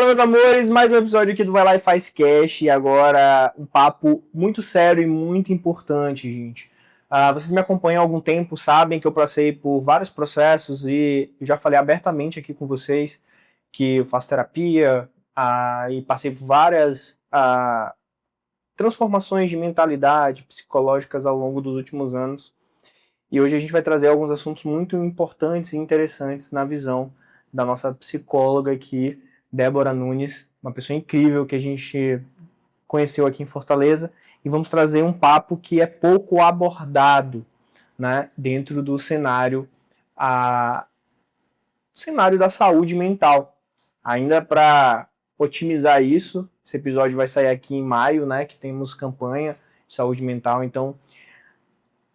Fala, meus amores, mais um episódio aqui do Vai Lá e Faz Cash, e agora um papo muito sério e muito importante, gente. Vocês me acompanham há algum tempo, sabem que eu passei por vários processos e já falei abertamente aqui com vocês que eu faço terapia e passei por várias transformações de mentalidade psicológicas ao longo dos últimos anos. E hoje a gente vai trazer alguns assuntos muito importantes e interessantes na visão da nossa psicóloga aqui, Débora Nunes, uma pessoa incrível que a gente conheceu aqui em Fortaleza, e vamos trazer um papo que é pouco abordado, né, dentro do cenário da saúde mental. Ainda para otimizar isso, esse episódio vai sair aqui em maio, né, que temos campanha de saúde mental, então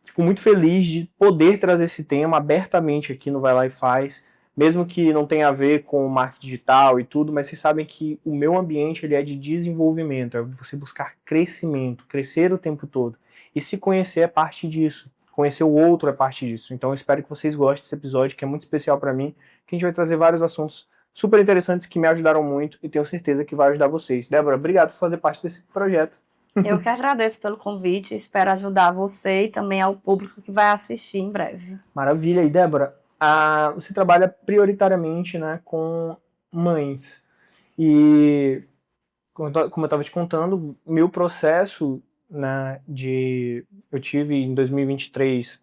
fico muito feliz de poder trazer esse tema abertamente aqui no Vai Lá e Faz, mesmo que não tenha a ver com marketing digital e tudo, mas vocês sabem que o meu ambiente ele é de desenvolvimento, é você buscar crescimento, crescer o tempo todo. E se conhecer é parte disso, conhecer o outro é parte disso. Então eu espero que vocês gostem desse episódio, que é muito especial para mim, que a gente vai trazer vários assuntos super interessantes que me ajudaram muito e tenho certeza que vai ajudar vocês. Débora, obrigado por fazer parte desse projeto. Eu que agradeço pelo convite, espero ajudar você e também ao público que vai assistir em breve. Maravilha. E Débora, você trabalha prioritariamente, né, com mães. E como eu estava te contando, meu processo, né, eu tive em 2023,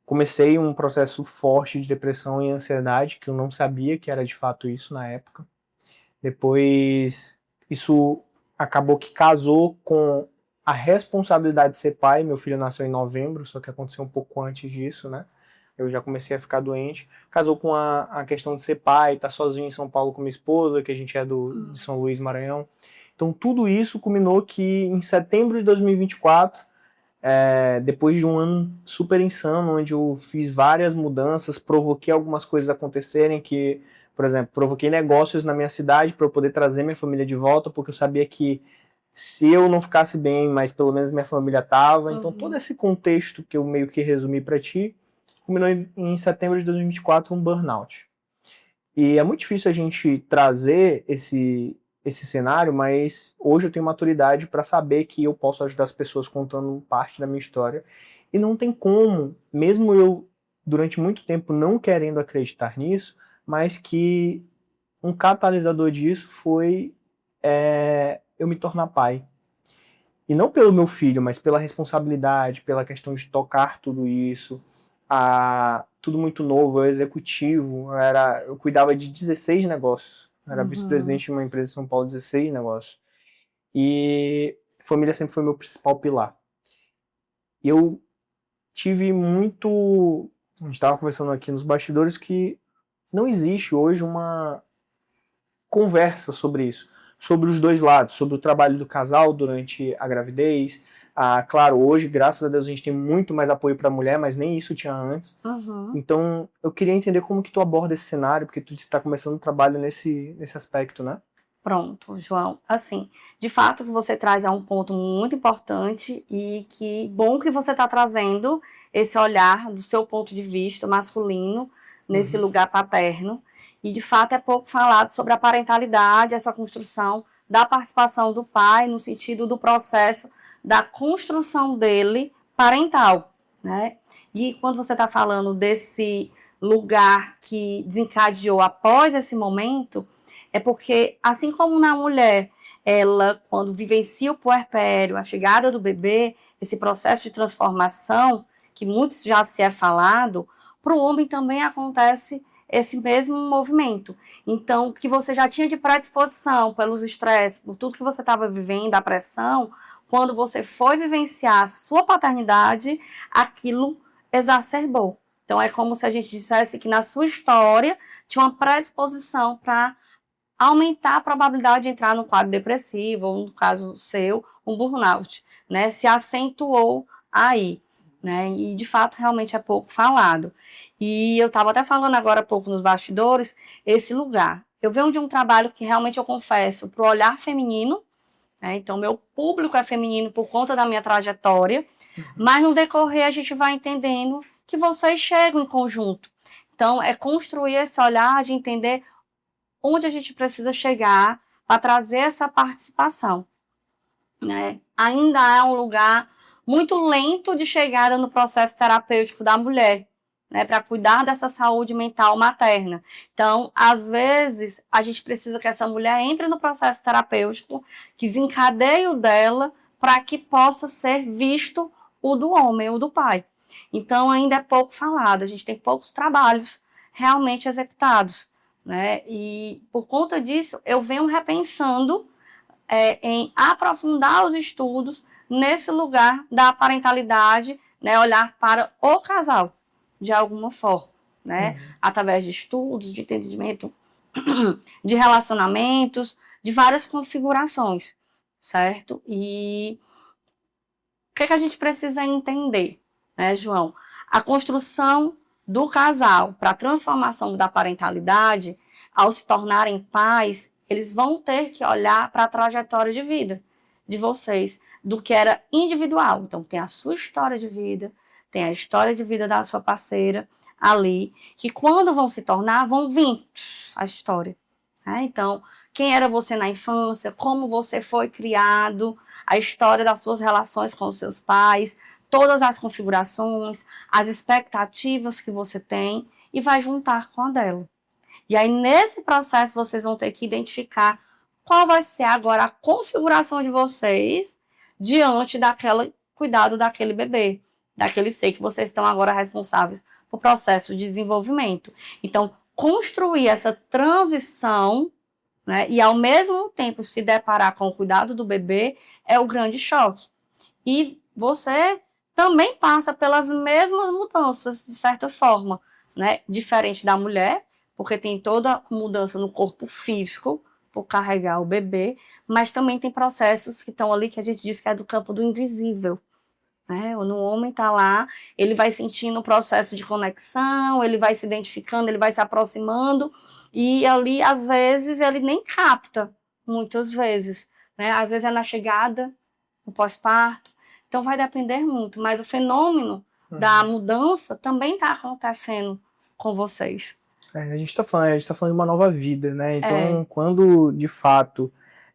comecei um processo forte de depressão e ansiedade, que eu não sabia que era de fato isso na época. Depois, isso acabou que casou com a responsabilidade de ser pai. Meu filho nasceu em novembro, só que aconteceu um pouco antes disso, né? Eu já comecei a ficar doente. Casou com a questão de ser pai, estar sozinho em São Paulo com minha esposa, que a gente é de São Luís, Maranhão. Então, tudo isso culminou que em setembro de 2024, depois de um ano super insano, onde eu fiz várias mudanças, provoquei algumas coisas acontecerem que, por exemplo, provoquei negócios na minha cidade para eu poder trazer minha família de volta, porque eu sabia que se eu não ficasse bem, mas pelo menos minha família estava. Então, todo esse contexto que eu meio que resumi para ti, culminou em setembro de 2024 um burnout. E é muito difícil a gente trazer esse cenário, mas hoje eu tenho maturidade para saber que eu posso ajudar as pessoas contando parte da minha história. E não tem como, mesmo eu, durante muito tempo, não querendo acreditar nisso, mas que um catalisador disso foi eu me tornar pai. E não pelo meu filho, mas pela responsabilidade, pela questão de tocar tudo isso, tudo muito novo, eu executivo, eu cuidava de 16 negócios, eu era vice-presidente de uma empresa em São Paulo, 16 negócios. E família sempre foi meu principal pilar. E eu tive muito... A gente estava conversando aqui nos bastidores que não existe hoje uma conversa sobre isso, sobre os dois lados, sobre o trabalho do casal durante a gravidez. Claro, hoje, graças a Deus, a gente tem muito mais apoio para a mulher, mas nem isso tinha antes. Então, eu queria entender como que tu aborda esse cenário, porque tu está começando um trabalho nesse aspecto, né? Pronto, João. Assim, de fato, o que você traz é um ponto muito importante e que bom que você está trazendo esse olhar do seu ponto de vista masculino nesse lugar paterno. E, de fato, é pouco falado sobre a parentalidade, essa construção da participação do pai no sentido do processo da construção dele parental, né? E quando você está falando desse lugar que desencadeou após esse momento, é porque, assim como na mulher, ela, quando vivencia o puerpério, a chegada do bebê, esse processo de transformação, que muitos já se é falado, para o homem também acontece esse mesmo movimento. Então, que você já tinha de predisposição pelos estresses, por tudo que você estava vivendo, a pressão, quando você foi vivenciar a sua paternidade, aquilo exacerbou. Então, é como se a gente dissesse que na sua história tinha uma predisposição para aumentar a probabilidade de entrar no quadro depressivo, ou no caso seu, um burnout, né? Se acentuou aí, né? E de fato realmente é pouco falado. E eu estava até falando agora há pouco nos bastidores, esse lugar. Eu venho de um trabalho que realmente eu confesso, para o olhar feminino, né? Então meu público é feminino por conta da minha trajetória, mas no decorrer a gente vai entendendo que vocês chegam em conjunto. Então é construir esse olhar de entender onde a gente precisa chegar para trazer essa participação, né? Ainda é um lugar muito lento de chegada no processo terapêutico da mulher, né, para cuidar dessa saúde mental materna. Então, às vezes, a gente precisa que essa mulher entre no processo terapêutico, que desencadeie o dela, para que possa ser visto o do homem, o do pai. Então, ainda é pouco falado, a gente tem poucos trabalhos realmente executados, né? E, por conta disso, eu venho repensando em aprofundar os estudos nesse lugar da parentalidade, né, olhar para o casal, de alguma forma, né, através de estudos, de entendimento de relacionamentos, de várias configurações, certo? E o que a gente precisa entender, né, João? A construção do casal para a transformação da parentalidade, ao se tornarem pais, eles vão ter que olhar para a trajetória de vida de vocês, do que era individual. Então, tem a sua história de vida, tem a história de vida da sua parceira ali, que quando vão se tornar, vão vir a história. Então, quem era você na infância, como você foi criado, a história das suas relações com os seus pais, todas as configurações, as expectativas que você tem, e vai juntar com a dela. E aí, nesse processo, vocês vão ter que identificar qual vai ser agora a configuração de vocês diante daquele cuidado daquele bebê, daquele ser que vocês estão agora responsáveis por processo de desenvolvimento. Então, construir essa transição, né, e ao mesmo tempo se deparar com o cuidado do bebê é o grande choque. E você também passa pelas mesmas mudanças, de certa forma, né, diferente da mulher, porque tem toda mudança no corpo físico, por carregar o bebê, mas também tem processos que estão ali que a gente diz que é do campo do invisível, né? No homem está lá, ele vai sentindo o processo de conexão, ele vai se identificando, ele vai se aproximando, e ali, às vezes, ele nem capta, muitas vezes, né? Às vezes é na chegada, no pós-parto, então vai depender muito, mas o fenômeno da mudança também está acontecendo com vocês. A gente está falando de uma nova vida, né? Então, quando de fato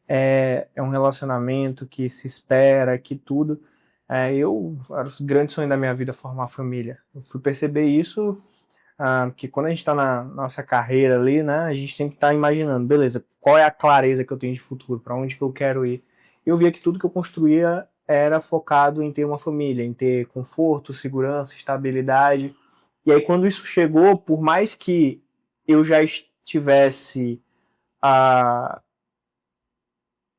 é um relacionamento que se espera, que tudo. Era o grande sonho da minha vida formar família. Eu fui perceber isso, que quando a gente está na nossa carreira ali, né? A gente sempre está imaginando, beleza, qual é a clareza que eu tenho de futuro, para onde que eu quero ir. Eu via que tudo que eu construía era focado em ter uma família, em ter conforto, segurança, estabilidade. E aí, quando isso chegou, por mais que eu já estivesse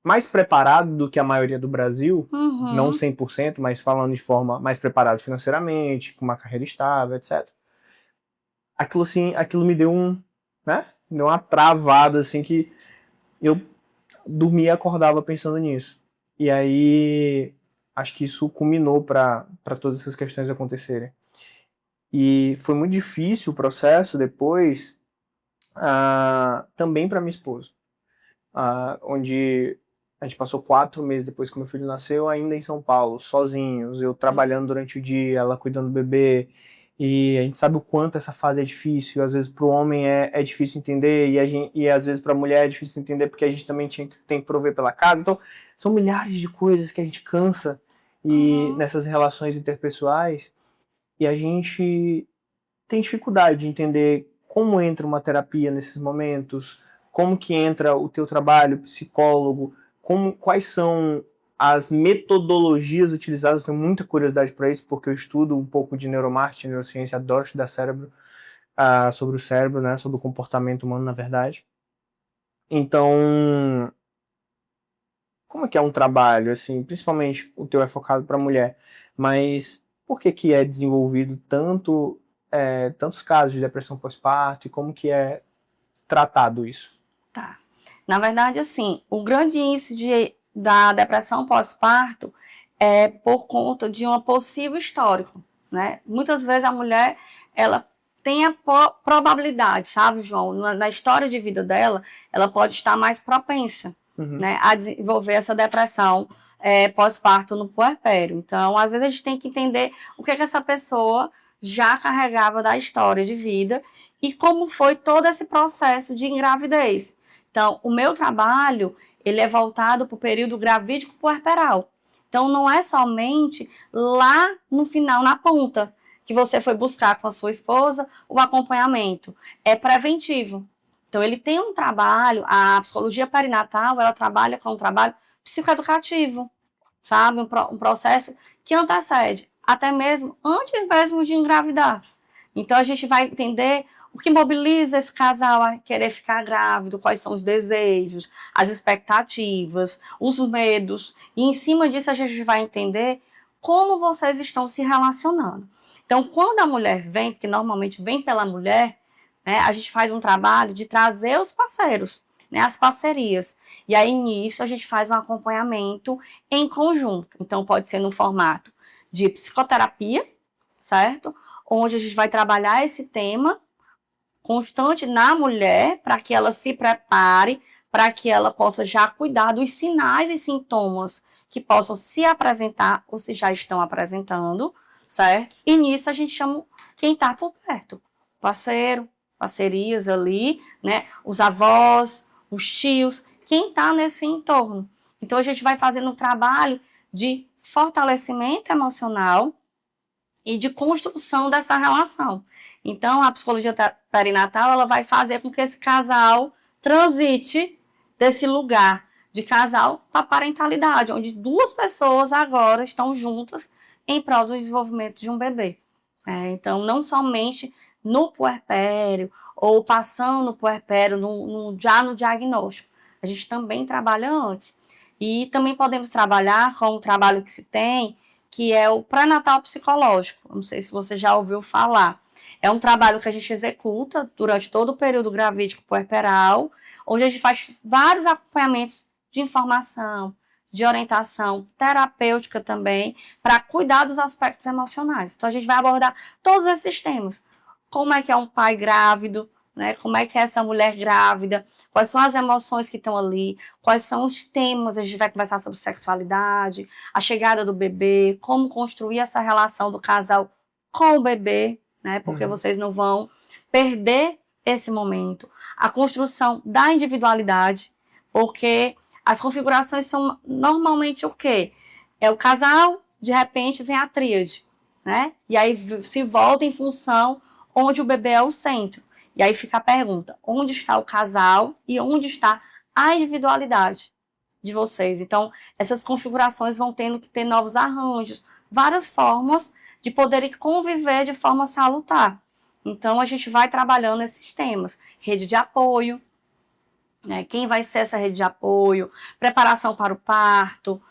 mais preparado do que a maioria do Brasil, não 100%, mas falando de forma mais preparada financeiramente, com uma carreira estável, etc. Aquilo me deu me deu uma travada, assim, que eu dormia e acordava pensando nisso. E aí, acho que isso culminou para todas essas questões acontecerem. E foi muito difícil o processo depois, também para minha esposa, onde a gente passou 4 meses depois que meu filho nasceu, ainda em São Paulo, sozinhos, eu trabalhando durante o dia, ela cuidando do bebê, e a gente sabe o quanto essa fase é difícil, às vezes para o homem é difícil entender, e às vezes para a mulher é difícil entender, porque a gente também tem que prover pela casa. Então, são milhares de coisas que a gente cansa nessas relações interpessoais, e a gente tem dificuldade de entender como entra uma terapia nesses momentos, como que entra o teu trabalho, psicólogo, quais são as metodologias utilizadas. Eu tenho muita curiosidade para isso, porque eu estudo um pouco de neuromarketing, neurociência, adoro estudar cérebro, sobre o cérebro, né, sobre o comportamento humano, na verdade. Então, como é que é um trabalho, assim, principalmente o teu é focado para mulher, mas por que é desenvolvido tantos casos de depressão pós-parto, e como que é tratado isso? Tá. Na verdade, assim, o grande índice da depressão pós-parto é por conta de um possível histórico, né? Muitas vezes a mulher, ela tem a probabilidade, sabe, João? Na história de vida dela, ela pode estar mais propensa, né, a desenvolver essa depressão pós-parto no puerpério. Então, às vezes a gente tem que entender o que essa pessoa já carregava da história de vida e como foi todo esse processo de engravidez. Então, o meu trabalho, ele é voltado para o período gravídico puerperal. Então, não é somente lá no final, na ponta, que você foi buscar com a sua esposa o acompanhamento. É preventivo. Então, ele tem um trabalho, a psicologia perinatal, ela trabalha com um trabalho psicoeducativo, sabe? Um processo que antecede, até mesmo antes mesmo de engravidar. Então, a gente vai entender o que mobiliza esse casal a querer ficar grávido, quais são os desejos, as expectativas, os medos. E em cima disso a gente vai entender como vocês estão se relacionando. Então, quando a mulher vem, porque normalmente vem pela mulher, né, a gente faz um trabalho de trazer os parceiros, né, as parcerias. E aí, nisso, a gente faz um acompanhamento em conjunto. Então, pode ser no formato de psicoterapia, certo? Onde a gente vai trabalhar esse tema constante na mulher, para que ela se prepare, para que ela possa já cuidar dos sinais e sintomas que possam se apresentar ou se já estão apresentando, certo? E nisso a gente chama quem está por perto, parceiro, parcerias ali, né? Os avós, os tios, quem está nesse entorno. Então a gente vai fazendo um trabalho de fortalecimento emocional e de construção dessa relação. Então, a psicologia perinatal, ela vai fazer com que esse casal transite desse lugar de casal para parentalidade, onde duas pessoas agora estão juntas em prol do desenvolvimento de um bebê. Então, não somente no puerpério ou passando no puerpério, já no diagnóstico. A gente também trabalha antes. E também podemos trabalhar com o trabalho que se tem, que é o pré-natal psicológico. Não sei se você já ouviu falar. É um trabalho que a gente executa durante todo o período gravídico puerperal, onde a gente faz vários acompanhamentos de informação, de orientação terapêutica também, para cuidar dos aspectos emocionais. Então, a gente vai abordar todos esses temas. Como é que é um pai grávido, né? Como é que é essa mulher grávida, quais são as emoções que estão ali, quais são os temas, a gente vai conversar sobre sexualidade, a chegada do bebê, como construir essa relação do casal com o bebê, né? Porque vocês não vão perder esse momento. A construção da individualidade, porque as configurações são normalmente o quê? É o casal, de repente vem a tríade, né? E aí se volta em função onde o bebê é o centro. E aí fica a pergunta, onde está o casal e onde está a individualidade de vocês? Então, essas configurações vão tendo que ter novos arranjos, várias formas de poderem conviver de forma salutar. Então, a gente vai trabalhando esses temas. Rede de apoio, né? Quem vai ser essa rede de apoio? Preparação para o parto,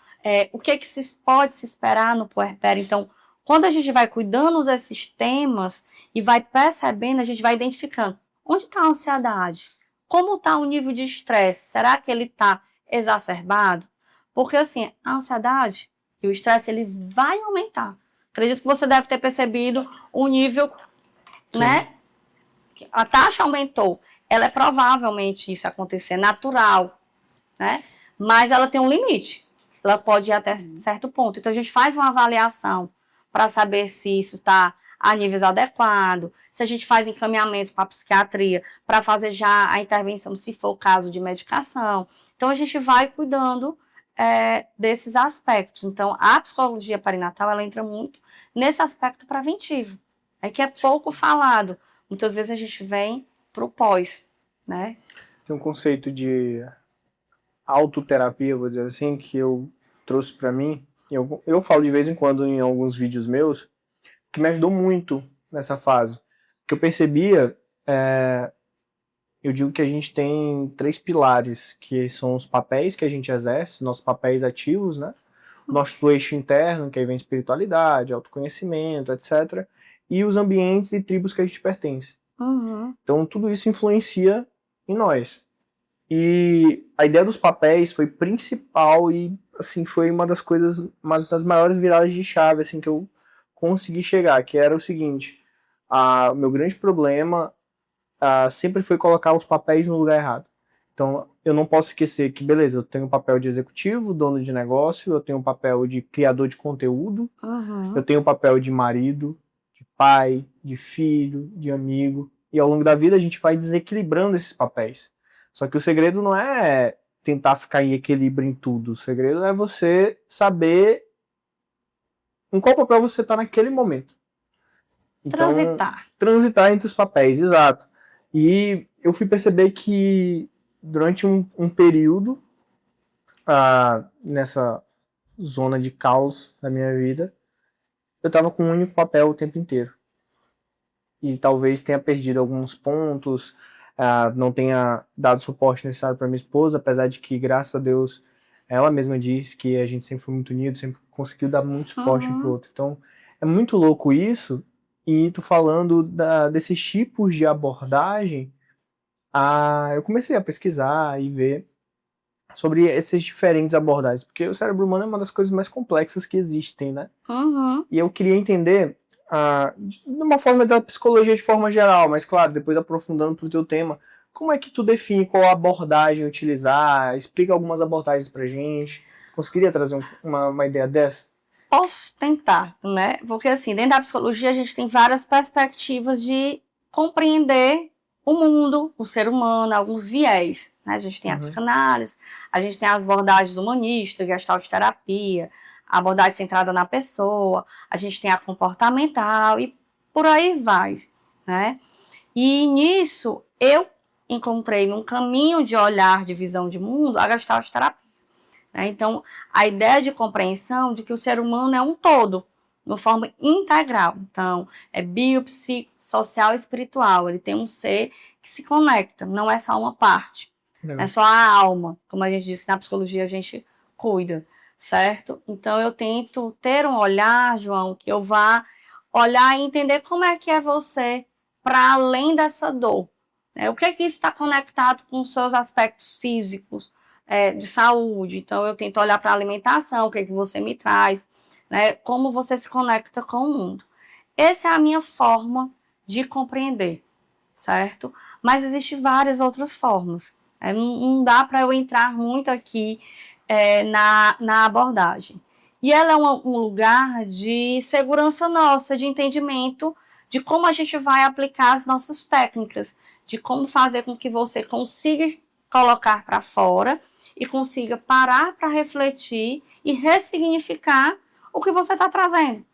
o que se pode se esperar no puerpério? Então, quando a gente vai cuidando desses temas e vai percebendo, a gente vai identificando onde está a ansiedade, como está o nível de estresse, será que ele está exacerbado? Porque assim, a ansiedade e o estresse, ele vai aumentar. Acredito que você deve ter percebido o nível, né? A taxa aumentou. Ela é provavelmente isso acontecer, natural, né? Mas ela tem um limite. Ela pode ir até certo ponto. Então, a gente faz uma avaliação para saber se isso está a níveis adequados, se a gente faz encaminhamentos para a psiquiatria, para fazer já a intervenção, se for o caso de medicação. Então, a gente vai cuidando desses aspectos. Então, a psicologia perinatal, ela entra muito nesse aspecto preventivo, que é pouco falado. Muitas vezes a gente vem para o pós, né? Tem um conceito de autoterapia, vou dizer assim, que eu trouxe para mim. Eu falo de vez em quando em alguns vídeos meus, que me ajudou muito nessa fase. Que eu percebia, eu digo que a gente tem 3 pilares, que são os papéis que a gente exerce, nossos papéis ativos, né? Nosso eixo interno, que aí vem espiritualidade, autoconhecimento, etc. E os ambientes e tribos que a gente pertence. Então, tudo isso influencia em nós. E a ideia dos papéis foi principal e, assim, foi uma das das maiores viradas de chave, assim, que eu consegui chegar, que era o seguinte: o meu grande problema sempre foi colocar os papéis no lugar errado. Então, eu não posso esquecer que, beleza, eu tenho um papel de executivo, dono de negócio, eu tenho um papel de criador de conteúdo, eu tenho um papel de marido, de pai, de filho, de amigo, e ao longo da vida a gente vai desequilibrando esses papéis. Só que o segredo não é tentar ficar em equilíbrio em tudo. O segredo é você saber em qual papel você está naquele momento. Então, transitar entre os papéis, exato. E eu fui perceber que durante um período, nessa zona de caos da minha vida, eu estava com um único papel o tempo inteiro. E talvez tenha perdido alguns pontos, não tenha dado suporte necessário para minha esposa, apesar de que, graças a Deus, ela mesma disse que a gente sempre foi muito unido, sempre conseguiu dar muito suporte um pro outro. Então, é muito louco isso. E tu falando desses tipos de abordagem, eu comecei a pesquisar e ver sobre essas diferentes abordagens, porque o cérebro humano é uma das coisas mais complexas que existem, né? E eu queria entender de uma forma da psicologia de forma geral, mas claro, depois aprofundando pro teu tema, como é que tu define qual abordagem utilizar? Explica algumas abordagens pra gente. Conseguiria trazer uma ideia dessa? Posso tentar, né? Porque assim, dentro da psicologia a gente tem várias perspectivas de compreender o mundo, o ser humano, alguns viés, né? A gente tem a psicanálise, a gente tem as abordagens humanistas, gestalt terapia, a abordagem centrada na pessoa, a gente tem a comportamental e por aí vai, né? E nisso eu encontrei num caminho de olhar, de visão de mundo, a gestalt terapia. Então, a ideia de compreensão de que o ser humano é um todo, de uma forma integral. Então, é bio, psico, social e espiritual. Ele tem um ser que se conecta, não é só uma parte. Não é só a alma, como a gente disse, na psicologia a gente cuida, certo? Então, eu tento ter um olhar, João, que eu vá olhar e entender como é que é você para além dessa dor. O que é que isso está conectado com os seus aspectos físicos, de saúde. Então, eu tento olhar para a alimentação, o que é que você me traz, né? Como você se conecta com o mundo. Essa é a minha forma de compreender, certo? Mas existem várias outras formas. Não dá para eu entrar muito aqui na abordagem. E ela é um lugar de segurança nossa, de entendimento de como a gente vai aplicar as nossas técnicas, de como fazer com que você consiga colocar para fora e consiga parar para refletir e ressignificar o que você está trazendo.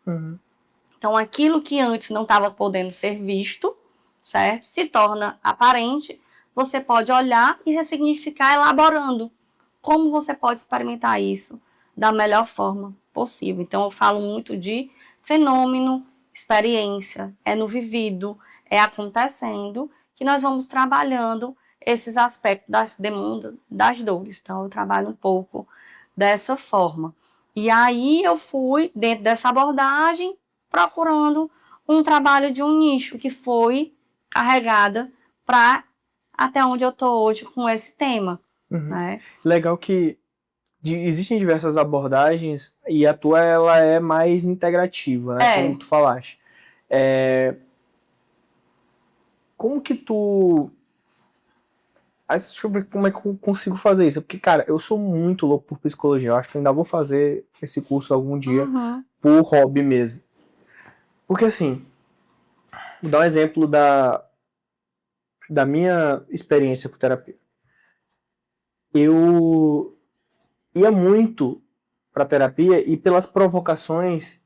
Então, aquilo que antes não estava podendo ser visto, certo? Se torna aparente, você pode olhar e ressignificar elaborando como você pode experimentar isso da melhor forma possível. Então, eu falo muito de fenômeno, experiência, é no vivido, é acontecendo, que nós vamos trabalhando esses aspectos das demandas, das dores. Então, eu trabalho um pouco dessa forma. E aí, eu fui, dentro dessa abordagem, procurando um trabalho de um nicho que foi carregada para até onde eu estou hoje com esse tema. Né? Legal que existem diversas abordagens e a tua ela é mais integrativa, né? Como tu falaste. Como que tu... Deixa eu ver como é que eu consigo fazer isso. Porque, cara, eu sou muito louco por psicologia. Eu acho que eu ainda vou fazer esse curso algum dia por hobby mesmo. Porque, assim, vou dar um exemplo da minha experiência com terapia. Eu ia muito pra terapia e pelas provocações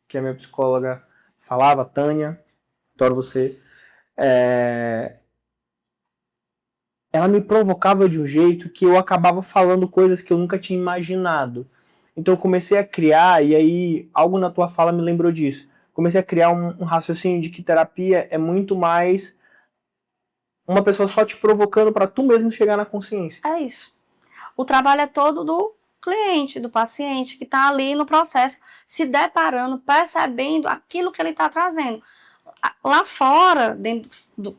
que a minha psicóloga falava, Tânia, adoro você, ela me provocava de um jeito que eu acabava falando coisas que eu nunca tinha imaginado. Então eu comecei a criar, e aí algo na tua fala me lembrou disso. Comecei a criar um raciocínio de que terapia é muito mais uma pessoa só te provocando para tu mesmo chegar na consciência. É isso. O trabalho é todo do cliente, do paciente, que está ali no processo, se deparando, percebendo aquilo que ele está trazendo. Lá fora,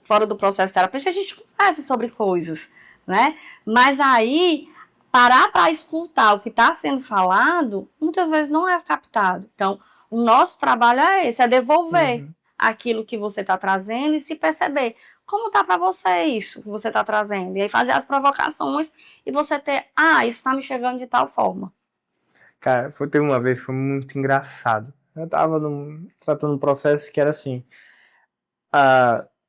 fora do processo terapêutico, a gente conversa sobre coisas, né? Mas aí, parar para escutar o que está sendo falado, muitas vezes não é captado. Então, o nosso trabalho é esse, é devolver aquilo que você está trazendo e se perceber. Como tá para você isso que você está trazendo? E aí fazer as provocações e você ter, isso está me chegando de tal forma. Cara, teve uma vez que foi muito engraçado. Eu tava tratando um processo que era assim,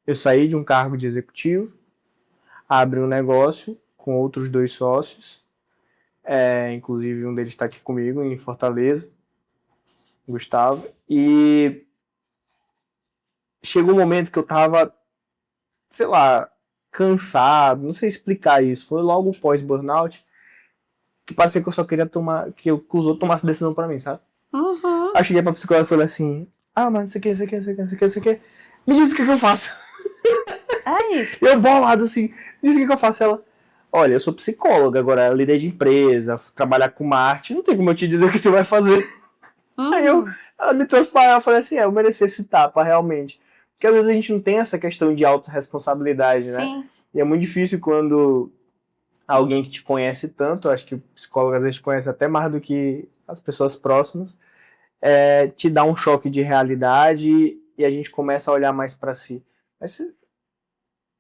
eu saí de um cargo de executivo, abri um negócio com outros 2 sócios. Inclusive, um deles está aqui comigo, em Fortaleza, Gustavo. E chegou um momento que eu tava, sei lá, cansado, não sei explicar isso. Foi logo pós-burnout, que parecia que eu só queria que os outros tomassem decisão pra mim, sabe? Uhum. Aí eu cheguei pra psicóloga e falei assim, mas não sei o que, não sei o que, não sei o que, não sei o que, não sei o que. Me diz o que eu faço. É isso. Eu bolado assim, diz o que eu faço. Ela, olha, eu sou psicóloga, agora líder de empresa, trabalhar com marketing, não tem como eu te dizer o que tu vai fazer. Aí ela me trouxe pra ela e falei assim, eu mereci esse tapa, realmente. Porque às vezes a gente não tem essa questão de autorresponsabilidade, né? Sim. E é muito difícil quando alguém que te conhece tanto, acho que o psicólogo às vezes te conhece até mais do que as pessoas próximas, te dá um choque de realidade e a gente começa a olhar mais pra si. Mas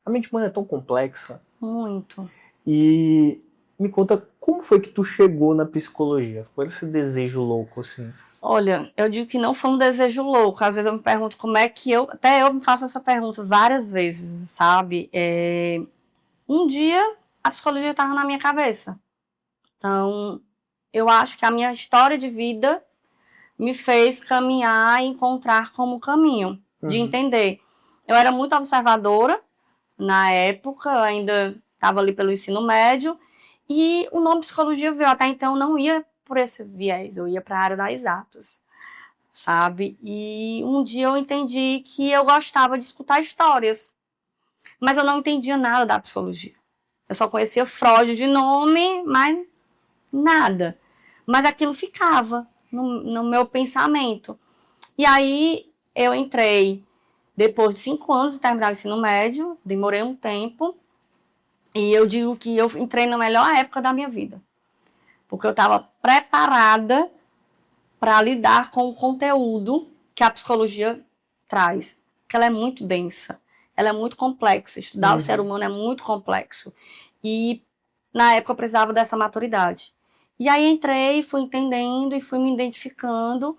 a mente humana é tão complexa. Muito. E me conta, como foi que tu chegou na psicologia? Qual esse desejo louco, assim? Olha, eu digo que não foi um desejo louco. Às vezes eu me pergunto como é que até eu me faço essa pergunta várias vezes, sabe? Um dia a psicologia estava na minha cabeça. Então, eu acho que a minha história de vida me fez caminhar e encontrar como caminho, de entender. Eu era muito observadora na época, eu ainda estava ali pelo ensino médio, e o nome psicologia veio. Até então eu não ia por esse viés, eu ia para a área das exatas, sabe? E um dia eu entendi que eu gostava de escutar histórias, mas eu não entendia nada da psicologia. Eu só conhecia Freud de nome, mas nada. Mas aquilo ficava no meu pensamento. E aí eu entrei, depois de 5 anos de terminar o ensino médio, demorei um tempo, e eu digo que eu entrei na melhor época da minha vida. Porque eu estava preparada para lidar com o conteúdo que a psicologia traz. Porque ela é muito densa, ela é muito complexa. Estudar o ser humano é muito complexo. E na época eu precisava dessa maturidade. E aí entrei, fui entendendo e fui me identificando.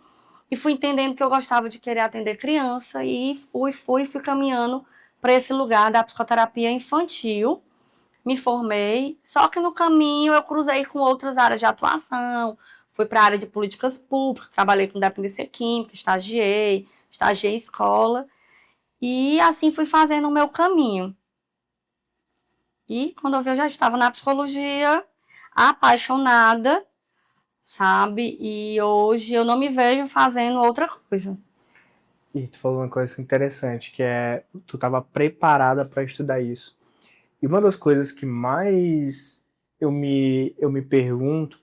E fui entendendo que eu gostava de querer atender criança. E fui caminhando para esse lugar da psicoterapia infantil. Me formei, só que no caminho eu cruzei com outras áreas de atuação, fui para a área de políticas públicas, trabalhei com dependência química, estagiei em escola, e assim fui fazendo o meu caminho. E quando eu vi, eu já estava na psicologia, apaixonada, sabe? E hoje eu não me vejo fazendo outra coisa. E tu falou uma coisa interessante, que tu estava preparada para estudar isso. E uma das coisas que mais eu me pergunto,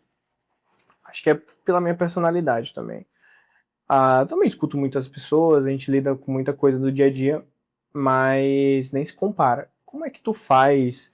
acho que é pela minha personalidade também. Também escuto muitas pessoas, a gente lida com muita coisa do dia a dia, mas nem se compara. Como é que tu faz,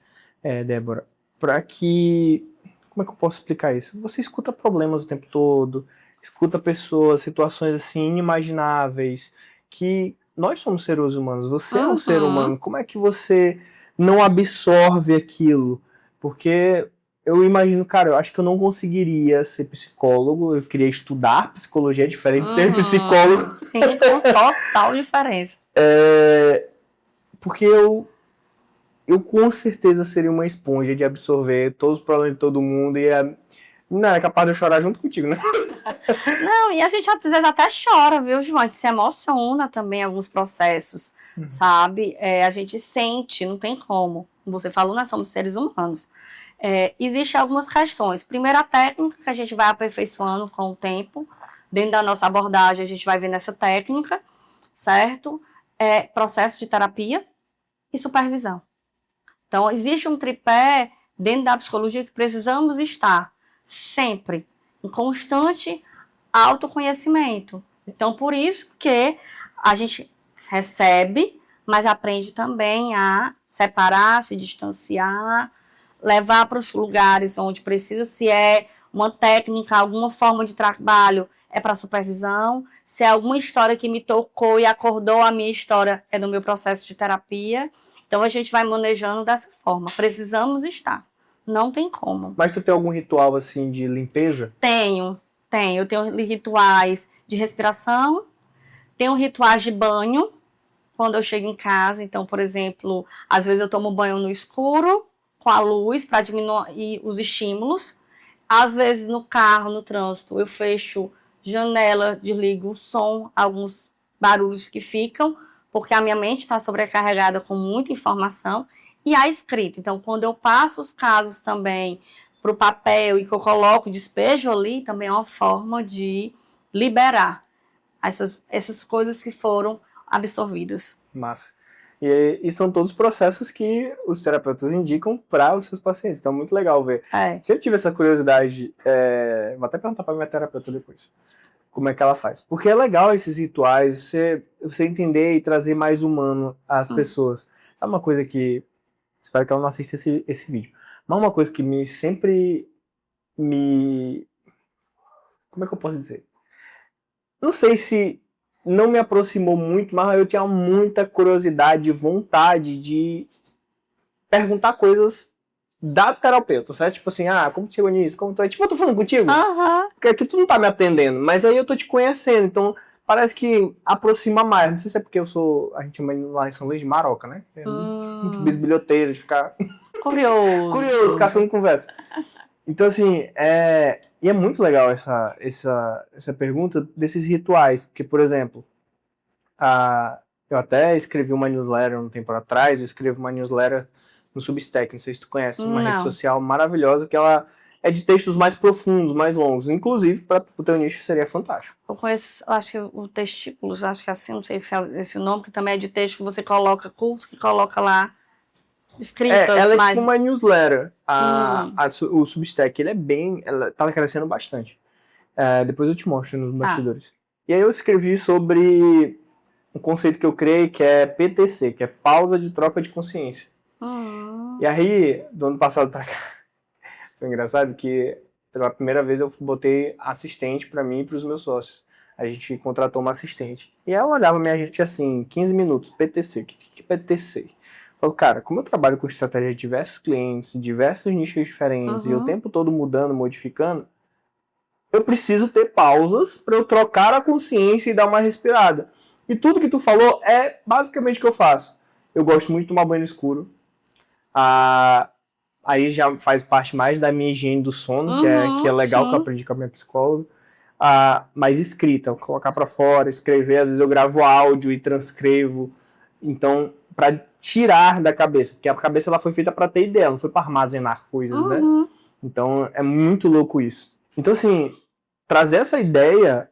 Débora, para que... Como é que eu posso explicar isso? Você escuta problemas o tempo todo, escuta pessoas, situações assim inimagináveis, que nós somos seres humanos, você é um ser humano, como é que você não absorve aquilo? Porque eu imagino, cara, eu acho que eu não conseguiria ser psicólogo, eu queria estudar psicologia, é diferente de ser psicólogo. Sim, com total diferença. Porque eu com certeza seria uma esponja de absorver todos os problemas de todo mundo e não é capaz de eu chorar junto contigo, né? Não, e a gente às vezes até chora, viu, João? A gente se emociona também em alguns processos, sabe? A gente sente, não tem como. Como você falou, nós somos seres humanos. Existem algumas questões. Primeiro, a técnica que a gente vai aperfeiçoando com o tempo. Dentro da nossa abordagem, a gente vai vendo essa técnica, certo? Processo de terapia e supervisão. Então, existe um tripé dentro da psicologia que precisamos estar sempre em constante autoconhecimento. Então, por isso que a gente recebe, mas aprende também a separar, se distanciar, levar para os lugares onde precisa, se é uma técnica, alguma forma de trabalho, é para supervisão, se é alguma história que me tocou e acordou a minha história, é no meu processo de terapia. Então, a gente vai manejando dessa forma. Precisamos estar. Não tem como. Mas tu tem algum ritual, assim, de limpeza? Tenho. Eu tenho rituais de respiração, tenho rituais de banho, quando eu chego em casa. Então, por exemplo, às vezes eu tomo banho no escuro, com a luz para diminuir os estímulos. Às vezes no carro, no trânsito, eu fecho janela, desligo o som, alguns barulhos que ficam, porque a minha mente está sobrecarregada com muita informação. E a escrita. Então, quando eu passo os casos também para o papel e que eu coloco despejo ali, também é uma forma de liberar essas coisas que foram absorvidas. Massa. E são todos processos que os terapeutas indicam para os seus pacientes. Então, é muito legal ver. Sempre tive essa curiosidade. Vou até perguntar para minha terapeuta depois como é que ela faz. Porque é legal esses rituais, você entender e trazer mais humano às pessoas. Sabe uma coisa que... Espero que ela não assista esse vídeo. Mas uma coisa que sempre me... Como é que eu posso dizer? Não sei se não me aproximou muito, mas eu tinha muita curiosidade e vontade de perguntar coisas da terapeuta, certo? Tipo assim, como tu chegou nisso? Como tu... Tipo, eu tô falando contigo. Porque aqui tu não tá me atendendo, mas aí eu tô te conhecendo, então parece que aproxima mais. Não sei se é porque a gente chama lá em São Luís de maroca, né? É muito bisbilhoteiro, de ficar... Curioso, caçando conversa. Então, assim, e é muito legal essa pergunta desses rituais, porque, por exemplo, eu até escrevi uma newsletter um tempo atrás, eu escrevi uma newsletter no Substack, não sei se tu conhece, uma rede social maravilhosa, que ela é de textos mais profundos, mais longos, inclusive, para o teu nicho seria fantástico. Eu conheço, acho que o Testículos, acho que é assim, não sei se é esse o nome, que também é de texto que você coloca, cursos que coloca lá, escritas. Ela é tipo uma newsletter. O Substack, ela tá crescendo bastante. Depois eu te mostro nos bastidores. E aí eu escrevi sobre um conceito que eu criei, que é PTC, que é pausa de troca de consciência. E aí, do ano passado pra cá, foi engraçado que pela primeira vez eu botei assistente pra mim e pros meus sócios. A gente contratou uma assistente. E ela olhava minha gente assim, 15 minutos, PTC. O que é PTC? Falei, cara, como eu trabalho com estratégia de diversos clientes, diversos nichos diferentes, e o tempo todo mudando, modificando, eu preciso ter pausas para eu trocar a consciência e dar uma respirada. E tudo que tu falou é basicamente o que eu faço. Eu gosto muito de tomar banho no escuro. Aí já faz parte mais da minha higiene do sono, que é legal, que eu aprendi com a minha psicóloga. Mas escrita, colocar para fora, escrever, às vezes eu gravo áudio e transcrevo. Então, para tirar da cabeça, porque a cabeça ela foi feita para ter ideia, não foi para armazenar coisas, né? Então, é muito louco isso. Então, assim, trazer essa ideia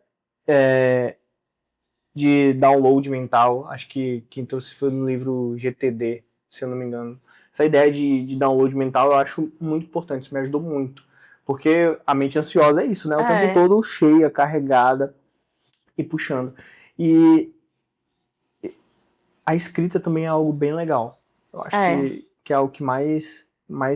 de download mental, acho que quem trouxe foi no livro GTD, se eu não me engano. Essa ideia de download mental eu acho muito importante, isso me ajudou muito. Porque a mente ansiosa é isso, né? O tempo todo cheia, carregada e puxando. E a escrita também é algo bem legal. Eu acho que é algo que mais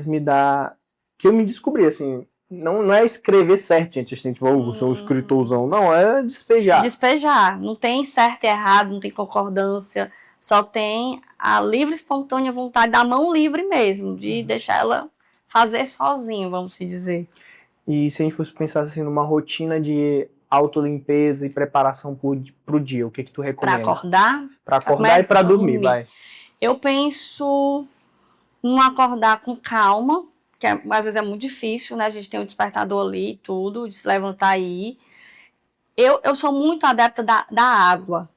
me dá... Que eu me descobri, assim... Não é escrever certo, gente. Assim, tipo, eu sou um escritorzão. Não, é despejar. Despejar. Não tem certo e errado, não tem concordância. Só tem a livre, espontânea vontade da mão livre mesmo, de deixar ela fazer sozinha, vamos se dizer. E se a gente fosse pensar assim, numa rotina de autolimpeza e preparação pro dia, o que tu recomenda? Para acordar? Para acordar e para dormir, vai. Eu penso em acordar com calma, que às vezes é muito difícil, né? A gente tem o despertador ali e tudo, de se levantar aí. Eu sou muito adepta da água,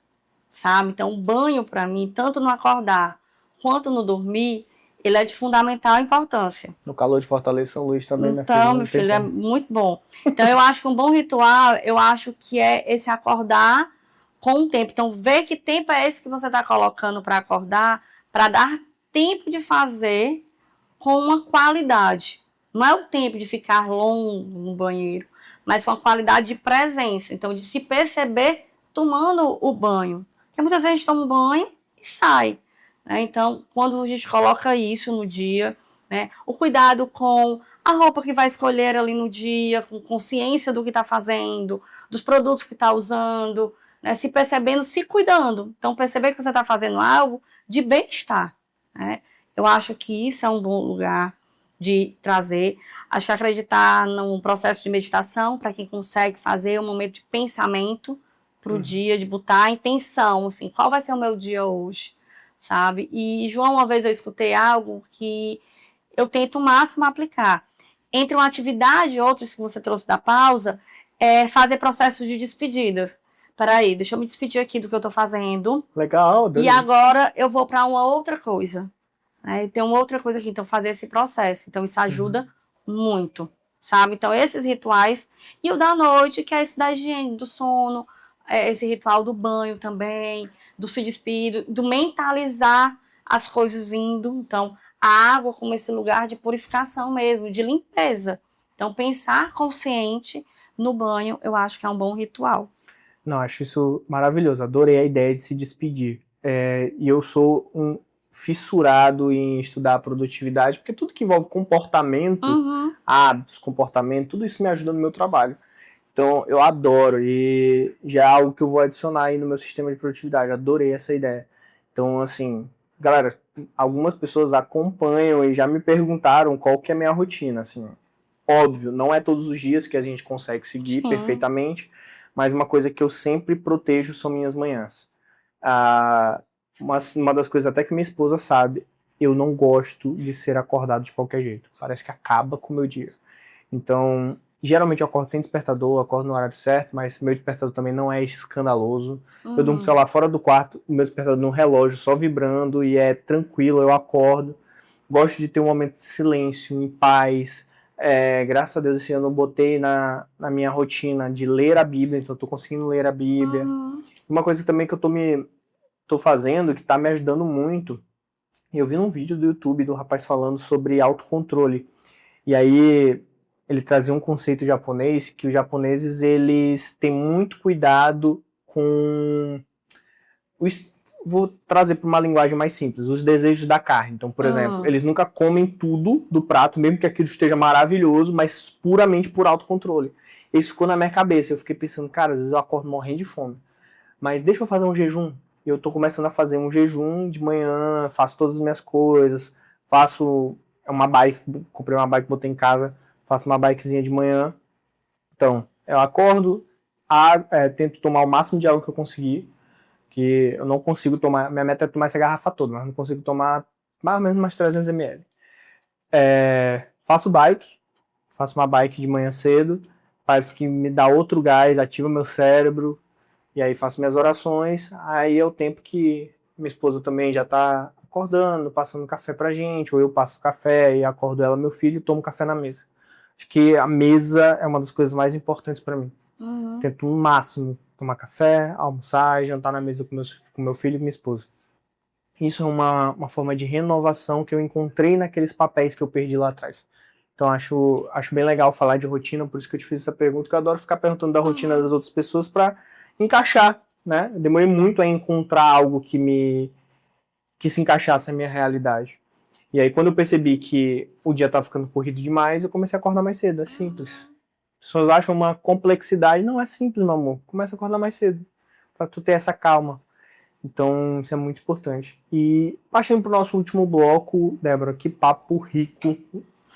sabe? Então, o banho, para mim, tanto no acordar quanto no dormir, ele é de fundamental importância. No calor de Fortaleza, São Luís também, né? Então, meu filho, é muito bom. Então, eu acho que um bom ritual, eu acho que é esse acordar com o tempo. Então, ver que tempo é esse que você está colocando para acordar, para dar tempo de fazer com uma qualidade. Não é o tempo de ficar longo no banheiro, mas com a qualidade de presença. Então, de se perceber tomando o banho. Porque muitas vezes a gente toma um banho e sai. Né? Então, quando a gente coloca isso no dia, né? O cuidado com a roupa que vai escolher ali no dia, com consciência do que está fazendo, dos produtos que está usando, né? Se percebendo, se cuidando. Então, perceber que você está fazendo algo de bem-estar. Né? Eu acho que isso é um bom lugar de trazer. Acho que acreditar num processo de meditação, para quem consegue fazer um momento de pensamento para o dia, de botar a intenção, assim, qual vai ser o meu dia hoje, sabe? E, João, uma vez eu escutei algo que eu tento o máximo aplicar. Entre uma atividade e outras que você trouxe da pausa, é fazer processos de despedidas. Peraí, deixa eu me despedir aqui do que eu tô fazendo. Legal. E agora eu vou para uma outra coisa. Tem uma outra coisa aqui, então fazer esse processo. Então isso ajuda muito, sabe? Então esses rituais. E o da noite, que é esse da higiene, do sono, esse ritual do banho também, do se despedir, do mentalizar as coisas indo. Então a água como esse lugar de purificação mesmo, de limpeza. Então pensar consciente no banho, eu acho que é um bom ritual. Não, acho isso maravilhoso. Adorei a ideia de se despedir. E eu sou um fissurado em estudar a produtividade, porque tudo que envolve comportamento, hábitos, comportamento, tudo isso me ajuda no meu trabalho. Então, eu adoro e já é algo que eu vou adicionar aí no meu sistema de produtividade. Adorei essa ideia. Então, assim, galera, algumas pessoas acompanham e já me perguntaram qual que é a minha rotina, assim. Óbvio, não é todos os dias que a gente consegue seguir perfeitamente, mas uma coisa que eu sempre protejo são minhas manhãs. Uma das coisas até que minha esposa sabe, eu não gosto de ser acordado de qualquer jeito. Parece que acaba com o meu dia. Então, geralmente eu acordo sem despertador, acordo no horário certo, mas meu despertador também não é escandaloso. Eu durmo, sei lá, fora do quarto, o meu despertador no relógio só vibrando e é tranquilo, eu acordo. Gosto de ter um momento de silêncio, em paz. Graças a Deus esse ano eu botei na minha rotina de ler a Bíblia, então eu tô conseguindo ler a Bíblia. Uma coisa também que eu tô fazendo, que tá me ajudando muito, eu vi num vídeo do YouTube do rapaz falando sobre autocontrole. E aí ele trazia um conceito japonês, que os japoneses eles têm muito cuidado com vou trazer para uma linguagem mais simples, os desejos da carne. Então, por exemplo, eles nunca comem tudo do prato, mesmo que aquilo esteja maravilhoso, mas puramente por autocontrole. Isso ficou na minha cabeça. Eu fiquei pensando, cara, às vezes eu acordo morrendo de fome. Mas deixa eu fazer um jejum. Eu tô começando a fazer um jejum de manhã, faço todas as minhas coisas, faço uma bike, comprei uma bike, botei em casa, faço uma bikezinha de manhã. Então, eu acordo, tento tomar o máximo de água que eu conseguir, que eu não consigo tomar, minha meta é tomar essa garrafa toda, mas não consigo tomar mais ou menos umas 300 ml. Faço uma bike de manhã cedo, parece que me dá outro gás, ativa meu cérebro, e aí faço minhas orações, aí é o tempo que minha esposa também já tá acordando, passando café pra gente, ou eu passo café e acordo ela, meu filho, e tomo café na mesa. Acho que a mesa é uma das coisas mais importantes pra mim. Tento no máximo tomar café, almoçar e jantar na mesa com meu filho e minha esposa. Isso é uma forma de renovação que eu encontrei naqueles papéis que eu perdi lá atrás. Então acho bem legal falar de rotina, por isso que eu te fiz essa pergunta, que eu adoro ficar perguntando da rotina das outras pessoas para encaixar, né? Eu demorei muito a encontrar algo que se encaixasse na minha realidade. E aí quando eu percebi que o dia estava ficando corrido demais, eu comecei a acordar mais cedo, é simples. As pessoas acham uma complexidade, não é simples, meu amor. Começa a acordar mais cedo, para tu ter essa calma. Então, isso é muito importante. E partindo para o nosso último bloco, Débora, que papo rico.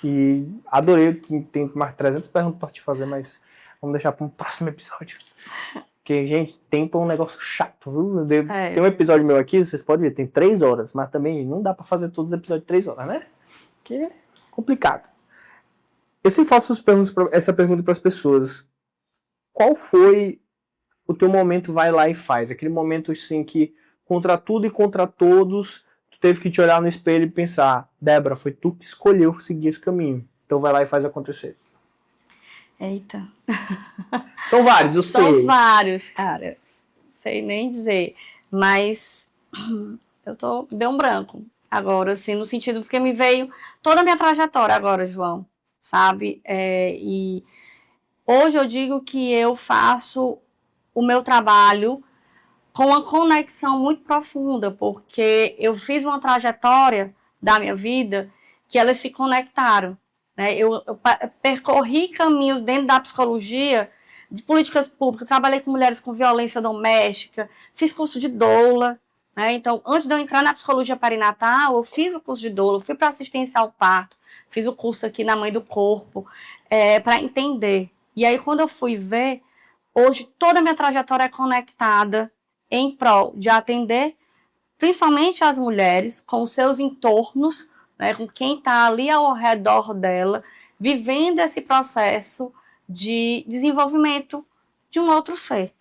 E adorei, tem mais 300 perguntas para te fazer, mas vamos deixar para um próximo episódio. Porque, gente, tempo é um negócio chato, viu? Tem um episódio meu aqui, vocês podem ver, tem 3 horas, mas também não dá para fazer todos os episódios de 3 horas, né? Que é complicado. Eu sempre faço essa pergunta para as pessoas. Qual foi o teu momento vai lá e faz? Aquele momento assim que contra tudo e contra todos, tu teve que te olhar no espelho e pensar, Débora, foi tu que escolheu seguir esse caminho. Então vai lá e faz acontecer. Eita. São vários, eu sei. São vários, cara. Não sei nem dizer. Mas deu um branco agora, assim, no sentido porque me veio toda a minha trajetória agora, João, sabe? E hoje eu digo que eu faço o meu trabalho com uma conexão muito profunda, porque eu fiz uma trajetória da minha vida que elas se conectaram. Né? Eu percorri caminhos dentro da psicologia, de políticas públicas, trabalhei com mulheres com violência doméstica, fiz curso de doula. Né? Então, antes de eu entrar na psicologia perinatal, eu fiz o curso de doula, fui para assistência ao parto, fiz o curso aqui na Mãe do Corpo, para entender. E aí, quando eu fui ver, hoje toda a minha trajetória é conectada em prol de atender principalmente as mulheres com seus entornos, né, com quem está ali ao redor dela, vivendo esse processo de desenvolvimento de um outro ser.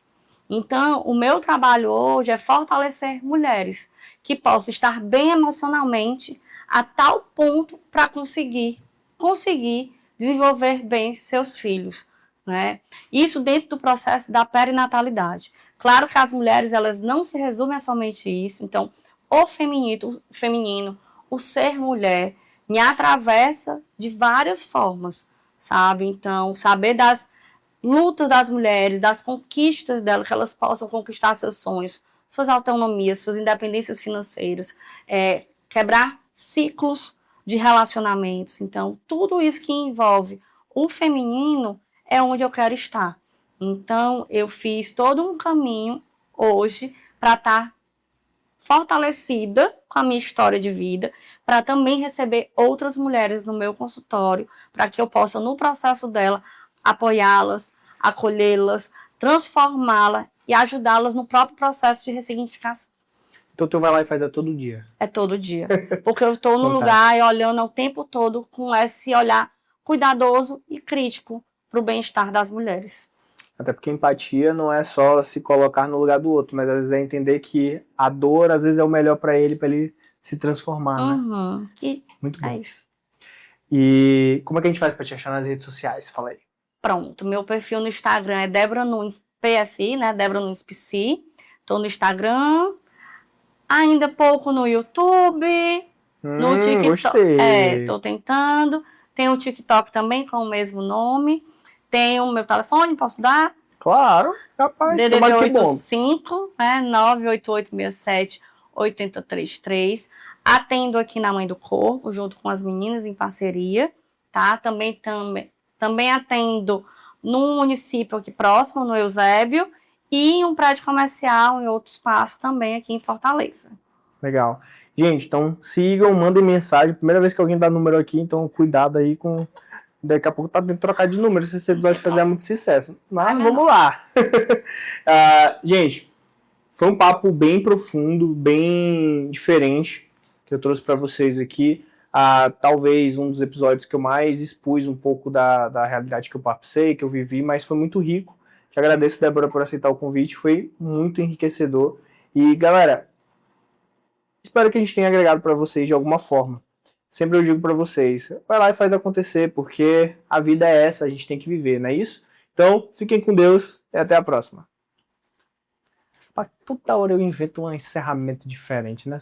Então, o meu trabalho hoje é fortalecer mulheres que possam estar bem emocionalmente a tal ponto para conseguir desenvolver bem seus filhos, né? Isso dentro do processo da perinatalidade. Claro que as mulheres, elas não se resumem a somente isso. Então, o feminino, o ser mulher, me atravessa de várias formas, sabe? Então, saber das lutas das mulheres, das conquistas delas, que elas possam conquistar seus sonhos, suas autonomias, suas independências financeiras, quebrar ciclos de relacionamentos. Então, tudo isso que envolve o feminino é onde eu quero estar. Então, eu fiz todo um caminho hoje para estar fortalecida com a minha história de vida, para também receber outras mulheres no meu consultório, para que eu possa, no processo dela, apoiá-las, acolhê-las, transformá-las e ajudá-las no próprio processo de ressignificação. Então tu vai lá e faz todo dia? É todo dia. Porque eu estou no lugar e olhando o tempo todo com esse olhar cuidadoso e crítico para o bem-estar das mulheres. Até porque empatia não é só se colocar no lugar do outro, mas às vezes é entender que a dor às vezes é o melhor para ele se transformar, né? E muito bom. É isso. E como é que a gente faz para te achar nas redes sociais? Fala aí. Pronto, meu perfil no Instagram é Débora Nunes PSI, né? Débora Nunes PSI. Tô no Instagram, ainda pouco no YouTube, no TikTok. Gostei. Tô tentando. Tem o TikTok também com o mesmo nome. Tem o meu telefone, posso dar? Claro, capaz. DDD 85, né? 98867-8033. Atendo aqui na Mãe do Corpo, junto com as meninas em parceria, tá? Também atendo num município aqui próximo, no Eusébio, e em um prédio comercial, em outro espaço também aqui em Fortaleza. Legal. Gente, então sigam, mandem mensagem. Primeira vez que alguém dá número aqui, então cuidado aí com... Daqui a pouco tá tentando trocar de número se esse episódio fazer muito sucesso. Mas vamos lá. Gente, foi um papo bem profundo, bem diferente que eu trouxe para vocês aqui. Talvez um dos episódios que eu mais expus um pouco da realidade que eu passei, que eu vivi, mas foi muito rico. Te agradeço, Débora, por aceitar o convite. Foi muito enriquecedor. E, galera, espero que a gente tenha agregado para vocês de alguma forma. Sempre eu digo para vocês, vai lá e faz acontecer, porque a vida é essa, a gente tem que viver, não é isso? Então, fiquem com Deus e até a próxima. Toda hora eu invento um encerramento diferente, né?